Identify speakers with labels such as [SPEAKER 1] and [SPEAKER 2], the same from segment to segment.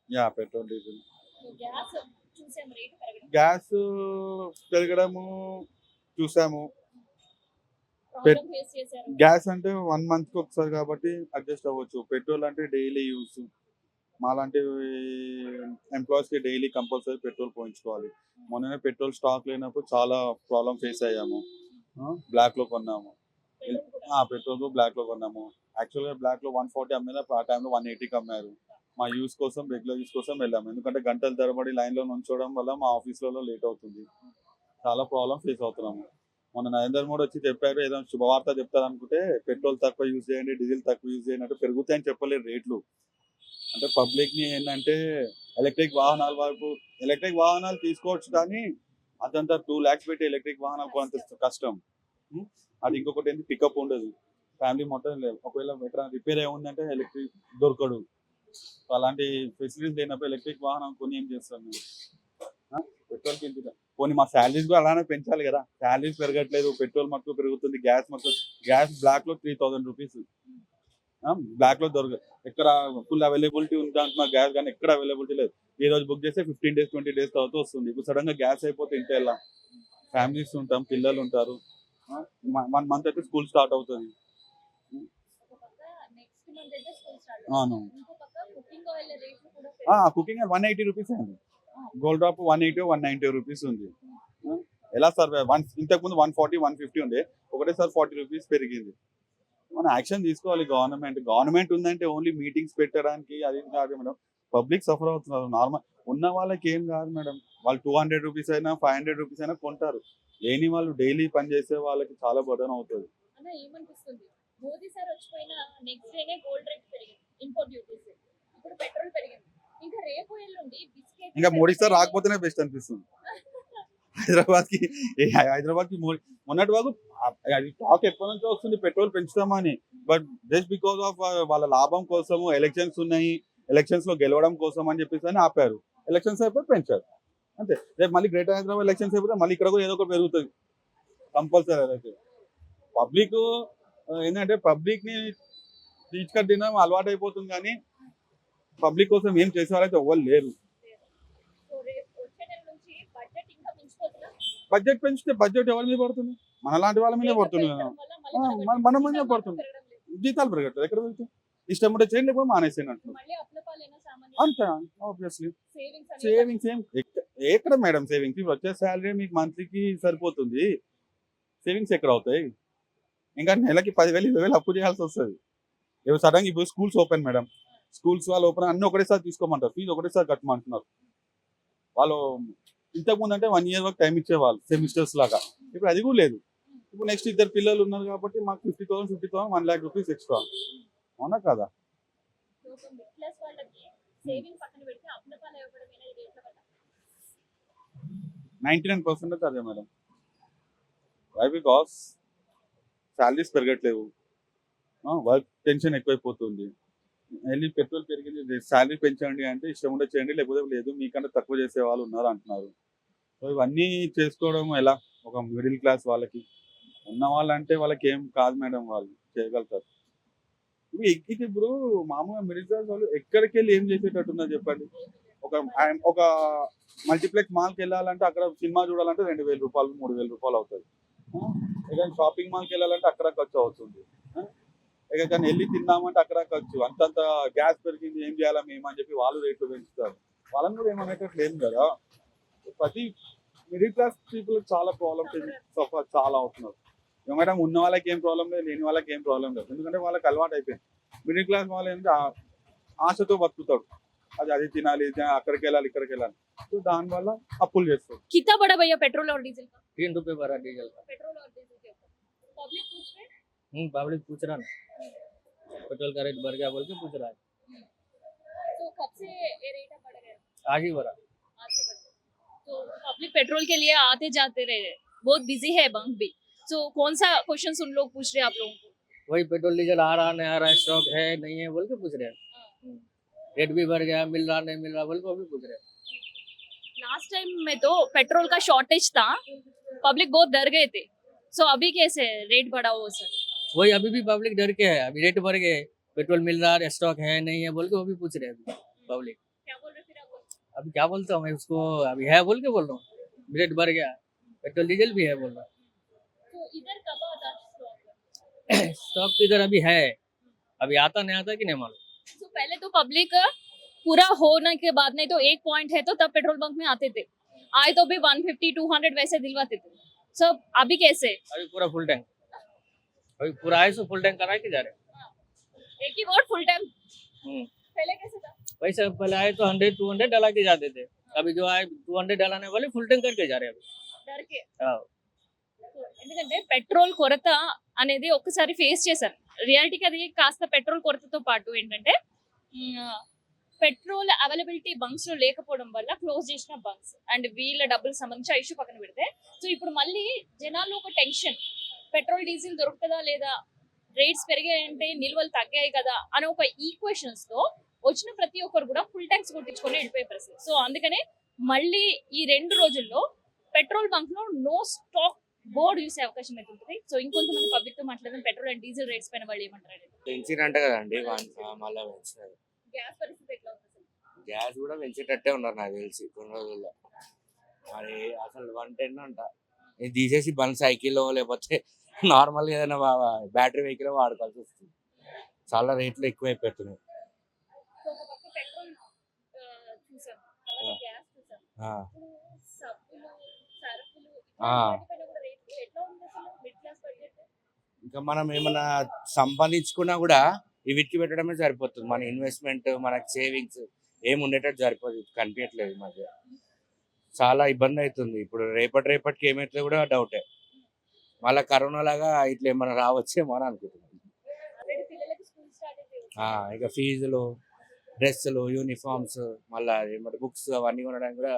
[SPEAKER 1] Yeah! Petrol, diesel.
[SPEAKER 2] Gas చూసాం rate పెరగడం.
[SPEAKER 1] Gas పెరగడము చూసాము. పెట్
[SPEAKER 2] ప్రాబ్లమ్ ఫేస్ చేశారు.
[SPEAKER 1] గ్యాస్ అంటే 1 మంత్‌కి ఒకసారి కాబట్టి అడ్జస్ట్ అవ్వచ్చు. పెట్రోల్ అంటే డైలీ యూజ్. మాలాంటి ఎంప్లాయీస్‌కి డైలీ కంపల్సరీ పెట్రోల్ పోయించుకోవాలి. మొన్ననే పెట్రోల్ స్టాక్ లేనప్పుడు చాలా ప్రాబ్లమ్ ఫేస్ అయ్యాము. బ్లాక్‌లో కొన్నాము.
[SPEAKER 2] పెట్రోల్ కూడా.
[SPEAKER 1] పెట్రోల్ బ్లాక్‌లో కొన్నాము. యాక్చువల్‌గా బ్లాక్‌లో 140 అమ్మినా ఆ టైంలో 180కి అమ్మారు. మా యూజ్ కోసం, రెగ్యులర్ యూజ్ కోసం వెళ్ళాము. ఎందుకంటే గంటల తరబడి లైన్‌లో నుంచోవడం వల్ల మా ఆఫీస్‌లలో లేట్ అవుతుంది. చాలా ప్రాబ్లమ్ ఫేస్ అవుతున్నాము. మొన్న నరేంద్ర మోడీ వచ్చి చెప్పారు, ఏదో శుభవార్త చెప్తారనుకుంటే పెట్రోల్ తక్కువ యూజ్ చేయండి, డీజిల్ తక్కువ యూజ్ చేయండి అంటే పెరుగుతాయని చెప్పలేరు రేట్లు. అంటే పబ్లిక్‌ని ఏందంటే ఎలక్ట్రిక్ వాహనాల వైపు ఎలక్ట్రిక్ వాహనాలు తీసుకోవచ్చు కానీ అదంతా 2,00,000 పెట్టి ఎలక్ట్రిక్ వాహనాలు కొనంత కష్టం. హ్మ్. అది ఇంకొకటి ఏంది పికప్ ఉండదు. ఫ్యామిలీ మొత్తం ఒకవేళ ఎక్కడైనా రిపేర్ అయ్యి ఉందంటే ఎలక్ట్రిక్ దొరకడు. సో అలాంటి ఫెసిలిటీస్ లేనప్పుడు ఎలక్ట్రిక్ వాహనం కొని ఏం చేస్తాం మేము? ఆ! పెట్రోల్‌కి ఇంత పోనీ మా సాలరీస్ కూడా అలానే పెంచాలి గదా! సాలరీస్ పెరగట్లేదు. పెట్రోల్ మటుకు పెరుగుతుంది. గ్యాస్ బ్లాక్‌లో ₹3000 బ్లాక్‌లో ఎక్కడ ఫుల్ అవైలబిలిటీ ఉంది అంటున్నారు గ్యాస్ గానీ ఎక్కడ అవైలబిలిటీ లేదు. ఈరోజు బుక్ చేస్తే 15 డేస్, 20 డేస్ తర్వాత వస్తుంది. ఇప్పుడు సడెన్‌గా గ్యాస్ అయిపోతే ఇంక ఎలా? ఫ్యామిలీస్ ఉంటాం, పిల్లలుంటారు. 1 మంత్ అయితే స్కూల్ స్టార్ట్ అవుతది. హ్మ్.
[SPEAKER 2] ఒక పక్క నెక్స్ట్ మంత్ అయితే స్కూల్ స్టార్ట్
[SPEAKER 1] అవును.
[SPEAKER 2] అవుతుంది. ఇంకో పక్క కుకింగ్ ఆయిల్ రేట్లు కూడా పెరుగుతున్నాయి.
[SPEAKER 1] కుకింగ్ ఆయిల్ ₹180 అండి.
[SPEAKER 2] ఆ!
[SPEAKER 1] గోల్డ్ డ్రాప్ 180, ₹190 ఉంది. ఆ! ఎలా సర్వైవ్ ఇంతకుముందు 140, 150 ఉండే. ఒకటేసారి ₹40 పెరిగింది. మనం యాక్షన్ తీసుకోవాలి గవర్నమెంట్. గవర్నమెంట్ ఉందంటే ఓన్లీ మీటింగ్స్ పెట్టడానికి అది ఇది కాదు మేడం. పబ్లిక్ సఫర్ అవుతున్నారు. నార్మల్ ఉన్న వాళ్ళకి ఏం కాదు మేడం. వాళ్ళు ₹200 అయినా, ₹500 అయినా కొంటారు. లేని వాళ్ళు డైలీ పని చేసే వాళ్ళకి చాలా బర్డెన్ అవుతది.
[SPEAKER 2] అన్న ఏమనిపిస్తుంది? మోదీ సార్ వచ్చిపోయిన నెక్స్ట్ డేనే గోల్డ్ రేట్ పెరిగింది. Import duties. ఇప్పుడు పెట్రోల్ పెరిగింది. ఇంకా రేపు ఎల్లుండి బిస్కెట్
[SPEAKER 1] ఇంకా మోడీ సార్
[SPEAKER 2] పెరుగుతాయి.
[SPEAKER 1] రాకపోతేనే బెస్ట్ అనిపిస్తుంది. హైదరాబాద్‌కి హైదరాబాద్‌కి మొన్నటి వరకు అది టాక్ ఎప్పటినుంచో వస్తుంది పెట్రోల్ పెంచుతామని. బట్ జస్ట్ బికాస్ ఆఫ్ వాళ్ళ లాభం కోసము ఎలక్షన్స్ ఉన్నాయి. ఎలక్షన్స్‌లో గెలవడం కోసం అని చెప్పేసని ఆపారు. ఎలక్షన్స్ అయిపోయి పెంచారు. అంతే. రేపు మళ్ళీ గ్రేటర్ హైదరాబాద్ ఎలక్షన్స్ అయిపోతే మళ్ళీ ఇక్కడ కూడా ఏదో ఒకటి పెరుగుతది. కంపల్సరీ అదైతే. పబ్లికు ఏందంటే పబ్లిక్‌ని పీచు తినడం అలవాటైపోతుంది గానీ, పబ్లిక్ కోసం ఏం చేసేవారైతే ఎవ్వరు లేరు.
[SPEAKER 2] సో రేపు వచ్చే నెల నుంచి బడ్జెట్ ఇంకా మించిపోతుందా?
[SPEAKER 1] బడ్జెట్ పెంచితే బడ్జెట్ ఎవరి మీద పడుతుంది? మనలాంటి వాళ్ళ మీదే
[SPEAKER 2] రేట్లు
[SPEAKER 1] పడుతుంది కదా!
[SPEAKER 2] పెంచడం వల్ల మళ్ళీ మన
[SPEAKER 1] మన
[SPEAKER 2] బడ్జెట్
[SPEAKER 1] మీదే
[SPEAKER 2] జీతాలు మాత్రం
[SPEAKER 1] పడుతుంది.
[SPEAKER 2] పెరగడం లేదు.
[SPEAKER 1] జీతాలు పెరగట్లేదు. ఎక్కడ పెరుగుతాయి? ఇష్టం ఉంటే చేయండి లేకపోతే మానేసేయండి అంటున్నారు.
[SPEAKER 2] మళ్ళీ అప్లపాలైన సామాన్యులు
[SPEAKER 1] అంతే ఆబ్వియస్లీ.
[SPEAKER 2] సేవింగ్స్ అనేవి
[SPEAKER 1] సేవింగ్స్ ఎక్కడ మేడం సేవింగ్స్? ఇప్పుడు వచ్చే సాలరీ మీకు మంత్లీకి సరిపోతుంది. సేవింగ్స్ ఎక్కడ అవుతాయి? ఇంకా నెలకి 10,000, 20,000 అప్పు చేయాల్సొస్తది. ఇప్పుడు సడెన్‌గా ఇప్పుడు స్కూల్స్ ఓపెన్ మేడం. స్కూల్స్ వాళ్ళు ఓపెన్ అన్నీ ఒకటేసారి తీసుకోమంటారు. ఫీజ్ ఒకటేసారి కట్టమంటున్నారు. వాళ్ళు ఇంతకుముందంటే 1 ఇయర్ వరకు టైమ్ ఇచ్చేవాళ్ళు సెమిస్టర్స్ లాగా. ఇప్పుడు అది కూడా లేదు. ఇప్పుడు నెక్స్ట్ ఇద్దరు పిల్లలు ఉన్నారు కాబట్టి మాకు 50,000, 1,00,000 ఎక్స్ట్రా. అవునా కాదా?
[SPEAKER 2] సో మిడిల్ క్లాస్ వాళ్ళకి సేవింగ్ పక్కన పెడితే అప్లపాలు ఇవ్వడమేనా ఈ రేట్ల వల్ల?
[SPEAKER 1] 99% అదే మేడం. వై? బికాస్ సాలరీస్ పెరగట్లేవు. వర్క్ టెన్షన్ ఎక్కువైపోతుంది. ఎళ్లి పెట్రోల్ పెరిగింది సాలరీ పెంచండి అంటే ఇష్టం ఉంటే చేయండి లేకపోతే లేదు. మీకన్నా తక్కువ చేసే వాళ్ళు ఉన్నారు అంటున్నారు. సో ఇవన్నీ చేసుకోవడం ఎలా? ఒక మిడిల్ క్లాస్ వాళ్ళకి. ఉన్న వాళ్ళంటే వాళ్ళకేం కాదు మేడం వాళ్ళు చేయగలుగుతారు. ఇప్పుడు మామూలుగా మిడిల్ క్లాస్ వాళ్ళు ఎక్కడికెళ్ళి ఏం చేసేటట్టున్నారు చెప్పండి? ఒక ఒక మల్టీప్లెక్స్ మాల్‌కెళ్ళాలంటే అక్కడ సినిమా చూడాలంటే రూ. 2,000, రూ. 3,000 అవుతది. ఏదైనా షాపింగ్ మాల్‌కెళ్ళాలంటే అక్కడ ఖర్చు అవుతుంది. ఆ! ఎక్కడికైనా ఎళ్లి తిందామంటే అక్కడ ఖర్చు. అంతంత గ్యాస్ పెరిగింది ఏం చేయాలా మేము అని చెప్పి వాళ్ళు రేట్లు పెంచుతారు. వాళ్ళని కూడా ఏమనేటట్లు లేదు కదా! ప్రతి మిడిల్ క్లాస్ పీపుల్‌కి చాలా ప్రాబ్లమ్స్ సఫర్ చాలా అవుతున్నారు. మేడం ఉన్న వాళ్ళకి ఏం ప్రాబ్లమ్ లేదు. లేని వాళ్ళకి ఏం ప్రాబ్లమ్ లేదు. ఎందుకంటే వాళ్ళకి అలవాటు అయిపోయింది. మిడిల్ క్లాస్ వాళ్ళు ఏంటంటే ఆశతో బతుకుతాడు. అది తినాలి, అక్కడికెళ్ళాలి, ఇక్కడికెళ్ళాలి. సో దానివల్ల అప్పులు చేస్తారు.
[SPEAKER 2] कितना बड़ा भैया पेट्रोल और डीजल का?
[SPEAKER 3] ₹3 भरा डीजल का।
[SPEAKER 2] पेट्रोल और डीजल के ऊपर पब्लिक पूछ रहे हैं।
[SPEAKER 3] पब्लिक पूछ रहा ना, पेट्रोल का रेट बढ़ गया बोल के पूछ रहा है।
[SPEAKER 2] तो कब से ये रेट बढ़ गया?
[SPEAKER 3] आज ही भरा।
[SPEAKER 2] आज से बढ़ गया। तो पब्लिक पेट्रोल के लिए आते जाते रहे, बहुत बिजी है बंक भी। तो कौन सा क्वेश्चन उन लोग पूछ रहे हैं आप लोगों को?
[SPEAKER 3] वही पेट्रोल डीजल आ रहा नहीं आ रहा, स्टॉक है नहीं है बोल के पूछ रहे हैं। रेट भी बढ़ गया, मिल रहा नहीं मिल रहा बोल के वो भी पूछ रहे हैं।
[SPEAKER 2] लास्ट टाइम में तो पेट्रोल का शॉर्टेज था, पब्लिक बहुत डर गए थे। सो अभी कैसे रेट बढ़ा हो सर?
[SPEAKER 3] वही अभी भी पब्लिक डर के है, अभी रेट बढ़ गए, पेट्रोल मिल रहा है, स्टॉक है नहीं है बोल के वो भी पूछ रहे हैं अभी पब्लिक।
[SPEAKER 2] क्या बोल रहे
[SPEAKER 3] अभी क्या बोलता हूँ मैं उसको, अभी है बोल के बोल रहा हूँ, रेट बढ़ गया, पेट्रोल डीजल भी है बोल रहा
[SPEAKER 2] तो इधर कब आता स्टॉक?
[SPEAKER 3] हूँ। स्टॉक तो इधर अभी है, अभी आता नहीं आता कि नहीं मालूम।
[SPEAKER 2] तो पहले तो पब्लिक पूरा होने के बाद नहीं तो एक पॉइंट है तो तब पेट्रोल पंप में आते थे, आए तो भी 150 200 वैसे दिलवाते थे सब। अभी कैसे?
[SPEAKER 3] अभी पूरा फुल टैंक, अभी पूरा है सो फुल टैंक करा के जा रहे
[SPEAKER 2] एक ही वोट फुल टाइम।
[SPEAKER 3] हैं।
[SPEAKER 2] पहले कैसे था?
[SPEAKER 3] वैसे पहले आए तो 100 200 डाला के जाते थे, अभी जो आए 200 डालाने वाले फुल टैंक करके जा रहे हैं अभी।
[SPEAKER 2] डर के।
[SPEAKER 3] हाँ।
[SPEAKER 2] ఎందుకంటే పెట్రోల్ కొరత అనేది ఒక్కసారి ఫేస్ చేశారు. రియాలిటీకి అది కాస్త పెట్రోల్ కొరతతో పాటు ఏంటంటే పెట్రోల్ అవైలబిలిటీ బంక్స్ లో లేకపోవడం వల్ల క్లోజ్ చేసిన బంక్స్ అండ్ వీళ్ళ డబ్బులు సంబంధించి ఆ ఇష్యూ పక్కన పెడితే, సో ఇప్పుడు మళ్ళీ జనాల్లో ఒక టెన్షన్, పెట్రోల్ డీజిల్ దొరుకుతుందా లేదా, రేట్స్ పెరిగాయంటే నిల్వలు తగ్గాయి కదా అనే ఒక ఈక్వేషన్స్ తో వచ్చిన ప్రతి ఒక్కరు కూడా ఫుల్ ట్యాంక్స్ కొట్టించుకొని వెళ్ళిపోయే పరిస్థితి. సో అందుకనే మళ్ళీ ఈ 2 రోజుల్లో పెట్రోల్ బంక్ లో నో స్టాక్ బోర్డు చూసే అవకాశం అయితే ఉంటుంది. సో ఇంకొంతమంది పబ్లిక్ తో మాట్లాడదాం, పెట్రోల్ అండ్ డీజిల్ రేట్స్ పైన వాళ్ళు ఏమంటారు.
[SPEAKER 4] పెంచిరంట కదండి మళ్ళీ పెంచారు.
[SPEAKER 2] గ్యాస్ పరిస్థితి ఎట్లా ఉంది అసలు?
[SPEAKER 4] గ్యాస్ కూడా పెంచేటట్టే ఉన్నారు నాకు తెలిసి కొన్ని రోజుల్లో. మరి అసలు 110 అంట, ఇది తీసేసి బండ్ సైకిల్ లేకపోతే నార్మల్ ఏదైనా బ్యాటరీ వెహికల్ వాడుకోవాల్సి వస్తుంది. చాలా రేట్లు ఎక్కువైపోతున్నాయి.
[SPEAKER 2] సో ఒక పక్క పెట్రోల్ చూసాం, తర్వాత గ్యాస్ చూసాం,
[SPEAKER 4] ఆ,
[SPEAKER 2] ఇప్పుడు సబ్బులు సరుకులు
[SPEAKER 4] ఆ.
[SPEAKER 2] వాటిపైన కూడా రేట్లు ఎట్లా ఉంది అసలు? మిడ్ క్లాస్ బడ్జెట్
[SPEAKER 4] ఇంకా మనం ఏమైనా సంపాదించుకున్నా కూడా ఈ వీటికి పెట్టడమే సరిపోతుంది. మన ఇన్వెస్ట్మెంట్, మనకి సేవింగ్స్ ఏమి ఉండేటట్టు సరిపోతుంది, కనిపించట్లేదు ఈ మధ్య. చాలా ఇబ్బంది అవుతుంది. ఇప్పుడు రేపటికి ఏమైతే కూడా డౌటే. మళ్ళీ కరోనా లాగా ఇట్లా ఏమైనా రావచ్చేమో అని అనుకుంటున్నాను.
[SPEAKER 2] ఆల్రెడీ పిల్లలకి స్కూల్ స్టార్ట్ అయిపోయి.
[SPEAKER 4] ఇక ఫీజులు, డ్రెస్సులు, యూనిఫామ్స్, మళ్ళీ ఏమంటే బుక్స్ అవన్నీ కొనడానికి కూడా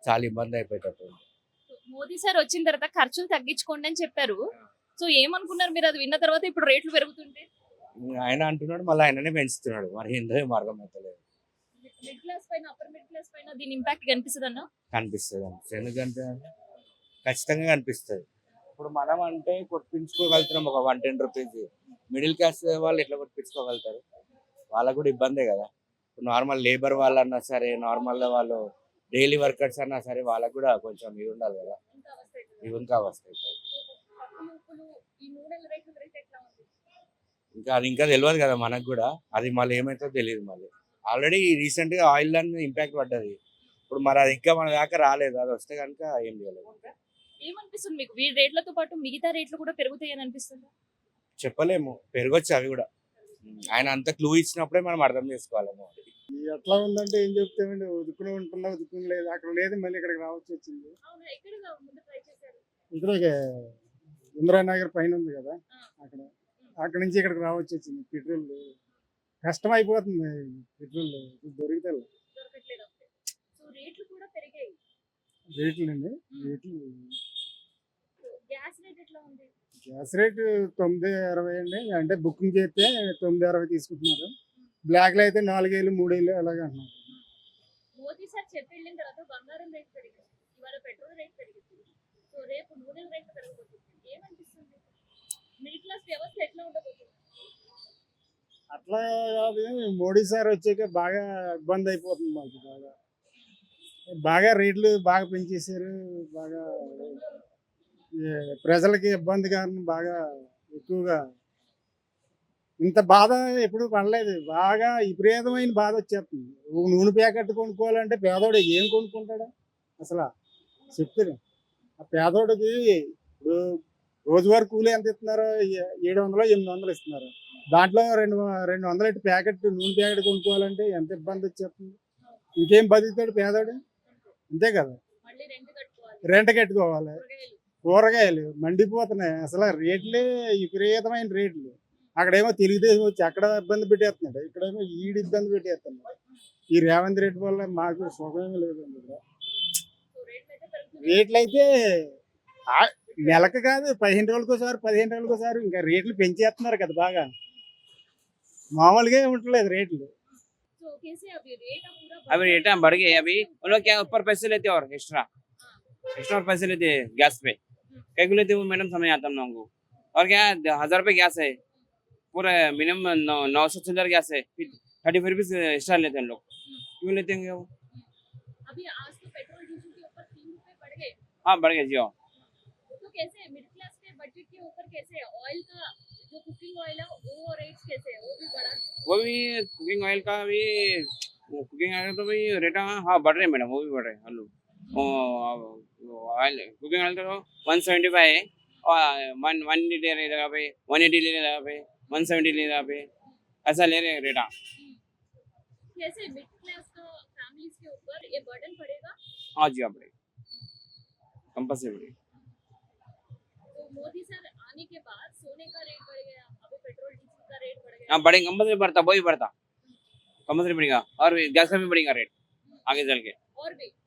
[SPEAKER 4] చాలా ఇబ్బంది అయిపోయేటట్టు.
[SPEAKER 2] మోదీ సార్ వచ్చిన తర్వాత ఖర్చులు తగ్గించుకోండి అని చెప్పారు. సో ఏమనుకున్నారు మీరు అది విన్న తర్వాత? ఇప్పుడు రేట్లు పెరుగుతుంటే
[SPEAKER 4] ఆయన అంటున్నాడు, మళ్ళీ ఆయననే పెంచుతున్నాడు. మరి ఏందో మార్గం అవుతలేదు.
[SPEAKER 2] మిడ్ క్లాస్ పైన, అప్పర్ మిడ్ క్లాస్ పైన దీని ఇంపాక్ట్ కనిపిస్తుంది అన్న.
[SPEAKER 4] కనిపిస్తుంది ఎందుకంటే ఖచ్చితంగా కనిపిస్తుంది. ఇప్పుడు మనం అంటే కొట్టించుకోగలుగుతున్నాం ఒక 110 రూపీస్. మిడిల్ క్లాస్ వాళ్ళు ఎట్లా కొట్టించుకోగలుగుతారు? వాళ్ళకు కూడా ఇబ్బందే కదా. నార్మల్ లేబర్ వాళ్ళు అన్నా సరే, నార్మల్ వాళ్ళు డైలీ వర్కర్స్ అన్నా సరే, వాళ్ళకు కూడా కొంచెం ఇది ఉండాలి కదా.
[SPEAKER 2] ఇంకా అవస్థ అవుతుంది.
[SPEAKER 4] ఇవి ఇంకా వస్తాయి.
[SPEAKER 2] పప్పులు, ఉప్పులు, ఈ నూనెల రేట్ల రేట్ ఎట్లా ఉంది?
[SPEAKER 4] ఇంకా అది ఇంకా తెలియదు కదా మనకు కూడా. అది మళ్ళీ ఏమైతుందో తెలియదు. మళ్ళీ ఆల్రెడీ రీసెంట్ గా ఆయిల్ అని ఇంపాక్ట్ పడ్డది. ఇప్పుడు మరి అది ఇంకా మన దాకా రాలేదు. అది వస్తే కనుక ఏం చేయలేదు.
[SPEAKER 2] ఏమనిపిస్తుంది మీకు? వీడి రేట్లతో పాటు మిగతా రేట్లు కూడా పెరుగుతాయి అని అనిపిస్తుంది?
[SPEAKER 4] చెప్పలేము, పెరగొచ్చు అవి కూడా. ఆయన అంత క్లూ ఇచ్చినప్పుడే మనం అర్థం చేసుకోవాలేమో.
[SPEAKER 5] ఎట్లా ఉందంటే ఏం చెప్తామండి, ఉదుకుని ఉంటున్నా ఉదుకుని లేదు, అక్కడ లేదు, మళ్ళీ ఇక్కడికి రావచ్చు వచ్చింది.
[SPEAKER 2] అవునా, ఎక్కడ ముందు ట్రై చేశారు?
[SPEAKER 5] ఇక్కడ ఇందిరానగర్ పైన ఉంది కదా, అక్కడ నుంచి ఇక్కడికి రావచ్చు వచ్చింది. పెట్రోల్ కష్టం అయిపోతుంది, పెట్రోల్ దొరికితే
[SPEAKER 2] దొరకట్లేదు. సో రేట్లు కూడా పెరిగాయి.
[SPEAKER 5] రేట్లు అండి. రేట్లు
[SPEAKER 2] గ్యాస్ రేట్ ఎట్లా ఉంది?
[SPEAKER 5] గ్యాస్ రేటు 9.60 అండి. అంటే బుకింగ్ చేస్తే 9.60 తీసుకుంటున్నారు. బ్లాక్లో అయితే 4,000 3,000 అలాగే అంటున్నారు.
[SPEAKER 2] మోదీ సార్ చెప్పి వెళ్ళిన తర్వాత బంగారం రేట్ పెరిగింది, ఇవాళ పెట్రోల్ రేట్ పెరిగింది, సో రేపు నూనెల రేట్ పెరగబోతుంది. ఏమనిపిస్తుంది? మిడిల్ క్లాస్ వ్యవస్థ ఎట్లా ఉండబోతుంది?
[SPEAKER 5] అట్లా కాదు, మోడీ సార్ వచ్చాక బాగా ఇబ్బంది అయిపోతుంది మాకు. బాగా రేట్లు బాగా పెంచేశారు. బాగా ప్రజలకి ఇబ్బంది కారణం బాగా ఎక్కువగా. ఇంత బాధ ఎప్పుడు పడలేదు. బాగా విపరీతమైన బాధ వచ్చేస్తుంది. ఒక నూనె ప్యాకెట్ కొనుక్కోవాలంటే పేదోడు ఏం కొనుక్కుంటాడు అసలు చెప్తారు. ఆ పేదోడికి ఇప్పుడు రోజువారీ కూలీ ఎంత ఇస్తున్నారు? 700 800 ఇస్తున్నారు. దాంట్లో 200 ప్యాకెట్ నూనె ప్యాకెట్ కొనుక్కోవాలంటే ఎంత ఇబ్బంది వచ్చేస్తుంది. ఇంకేం బతుకుతాడు పేదోడు? అంతే కదా,
[SPEAKER 2] మళ్ళీ రెంట్ కట్టుకోవాలి,
[SPEAKER 5] రెంట్ కట్టుకోవాలి.
[SPEAKER 2] కూరగాయలు
[SPEAKER 5] కూరగాయలు మండిపోతున్నాయి. అసలు రేట్లే విపరీతమైన రేట్లు. అక్కడేమో తెలుగుదేశం వచ్చి అక్కడ ఇబ్బంది పెట్టేస్తున్నాడు, ఇక్కడేమో ఈడు ఇబ్బంది పెట్టేస్తున్నాడు. ఈ రేవంత్ రెడ్డి వల్ల మాకు సుఖమే లేదండి. ఇక్కడ
[SPEAKER 2] సో రేట్లు అయితే పెరుగుతున్నాయి.
[SPEAKER 5] రేట్లు అయితే నెలకు కాదు 15 రోజులకోసారి 15 రోజులకోసారి ఇంకా రేట్లు పెంచేస్తున్నారు కదా బాగా. మామూలుగా ఉండట్లేదు రేట్లు.
[SPEAKER 2] సో कैसे अभी रेट पूरा
[SPEAKER 6] अभी रेट बढ़ गए। अभी उन लोग क्या ऊपर पैसे लेते हैं और एक्स्ट्रा और पैसे लेते हैं गैस पे। क्या लेते हैं वो मैडम समझ आता हम लोगों को। और क्या 1000 रुपये गैस है, पूरा मिनिमम 900 चिल्लर गैस है, फिर 35 रुपीज एक्स्ट्रा लेते हैं लोग। क्यों लेते होंगे वो?
[SPEAKER 2] अभी आज तो पेट्रोल डीजल के ऊपर 3 रुपए बढ़ गए,
[SPEAKER 6] हाँ बढ़ गया जियो।
[SPEAKER 2] तो कैसे मिडिल क्लास के बजट के ऊपर कैसे ऑयल का जो कुकिंग ऑयल है वो रेट्स कैसे है, वो भी बढ़ा?
[SPEAKER 6] वो भी कुकिंग ऑयल का भी, कुकिंग ऑयल तो भी रेट हाँ बढ़ रहे हैं मैडम, वो भी बढ़ रहे हैं आलू। ऑयल कुकिंग ऑयल तो 175 है, और 180 ले रहे पे, 180 ले रहे पे, 170 ले रहे पे, ऐसा ले रहे हैं रेटा।
[SPEAKER 2] कैसे मिडिल क्लास का फैमिलीज के ऊपर ये बर्डन पड़ेगा?
[SPEAKER 6] हाँ जी हाँ बढ़ेगा, कंपल्सरी।
[SPEAKER 2] तो मोदी सर आने के बाद सोने का रेट बढ़ गया, अभी पेट्रोल डीजल का रेट बढ़ गया,
[SPEAKER 6] हाँ बढ़ेगा, कंपल्सरी बढ़ता, वही बढ़ता, कंपल्सरी बढ़ेगा, और गैस का भी बढ़ेगा रेट आगे चल के,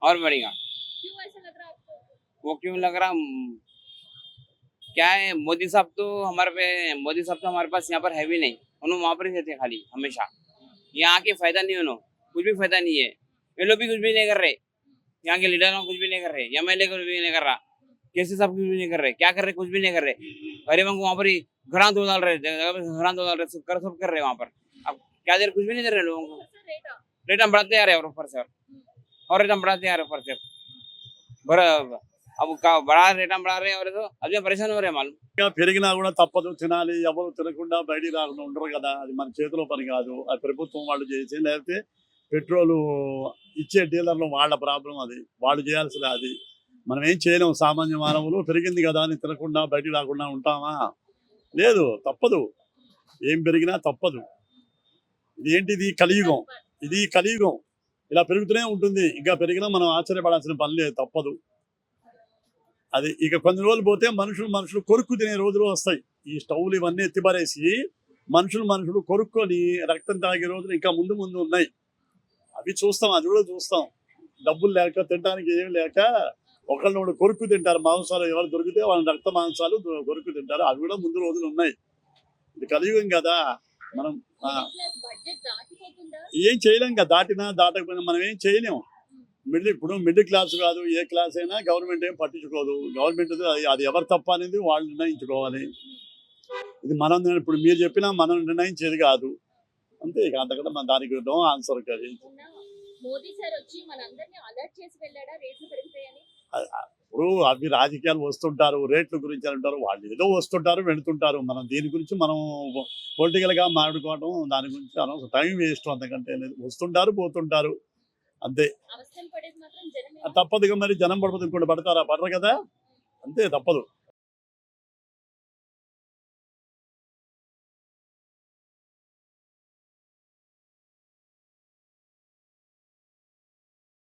[SPEAKER 6] और बढ़ेगा।
[SPEAKER 2] क्यों ऐसा लग रहा है आपको?
[SPEAKER 6] वो क्यों लग रहा, क्या है, मोदी साहब तो हमारे पास यहाँ पर है भी नहीं, उन्होंने वहाँ पर ही रहते खाली हमेशा, यहाँ आके फायदा नहीं, उन्होंने कुछ भी फायदा नहीं है, ये लोग भी कुछ भी नहीं कर रहे, यहाँ के लीडर कुछ भी नहीं कर रहे, एमएलए कुछ भी नहीं कर रहा, केसी साहब कुछ भी नहीं कर रहे, क्या कर रहे, कुछ भी नहीं कर रहे, गरीबों को वहाँ पर ही घड़ा दो डाल रहे, सब कर रहे वहाँ पर, अब क्या देर कुछ भी नहीं दे रहे लोगों को, रेट हम बढ़ाते आ रहे हैं ऊपर से, और रेट हम बढ़ाते आ रहे ऊपर से, अब बड़ा रेट हम बढ़ा रहे हैं, और तो अभी परेशान हो रहे हैं मालूम।
[SPEAKER 7] ఇంకా పెరిగినా కూడా తప్పదు తినాలి, ఎవరు తినకుండా బయటికి రాకుండా ఉండరు కదా, అది మన చేతిలో పని కాదు, అది ప్రభుత్వం వాళ్ళు చేసి, లేకపోతే పెట్రోలు ఇచ్చే డీలర్లు వాళ్ళ ప్రాబ్లం, అది వాళ్ళు చేయాల్సింది, అది మనం ఏం చేయలేము. సామాన్య మానవులు పెరిగింది కదా అని తినకుండా బయటికి రాకుండా ఉంటామా? లేదు, తప్పదు, ఏం పెరిగినా తప్పదు. ఇదేంటిది కలియుగం, ఇది కలియుగం, ఇలా పెరుగుతూనే ఉంటుంది, ఇంకా పెరిగినా మనం ఆశ్చర్యపడాల్సిన పని లేదు, తప్పదు. అది ఇక కొన్ని రోజులు పోతే మనుషులు కొరుక్కు తినే రోజులు వస్తాయి. ఈ స్టవ్లు ఇవన్నీ ఎత్తిపారేసి మనుషులు కొరుక్కొని రక్తం తాగే రోజులు ఇంకా ముందు ఉన్నాయి. అవి చూస్తాం, అది కూడా చూస్తాం. డబ్బులు లేక తినడానికి ఏం లేక ఒకళ్ళు కొరుక్కు తింటారు, మాంసాలు ఎవరు దొరికితే వాళ్ళ రక్త మాంసాలు కొరుక్కు తింటారు, అవి కూడా ముందు రోజులు ఉన్నాయి. ఇది కలియుగం కదా, మనం ఏం చేయలేం కదా, దాటకపోయినా మనం ఏం చేయలేము. ఇప్పుడు మిడిల్ క్లాస్ కాదు, ఏ క్లాస్ అయినా గవర్నమెంట్ ఏం పట్టించుకోదు. గవర్నమెంట్ అది ఎవరు తప్ప అనేది వాళ్ళు నిర్ణయించుకోవాలి. ఇది మనం ఇప్పుడు మీరు చెప్పినా మనం నిర్ణయించేది కాదు, అంతే. ఇక అంతకంటే మన దానికి నో ఆన్సర్.
[SPEAKER 2] మోదీ సార్ వచ్చి మనందరినీ అలర్ట్ చేసి వెళ్ళాడా రేట్లు పెరుగుతాయని?
[SPEAKER 7] ఇప్పుడు అవి రాజకీయాలు వస్తుంటారు, రేట్ల గురించి అంటారు, వాళ్ళు ఏదో వస్తుంటారు వెళుతుంటారు. మనం దీని గురించి మనం పొలిటికల్గా మాట్లాడుకోవడం, దాని గురించి అనవసరం, టైం వేస్ట్, అంతకంటే లేదు. వస్తుంటారు పోతుంటారు అంతే,
[SPEAKER 2] అవసరం పడేది మాత్రం జనమే.
[SPEAKER 7] తప్పదుగా. మరి జనం పడపోతే ఇంకోటి పడతారా? పడరు కదా, అంతే, తప్పదు.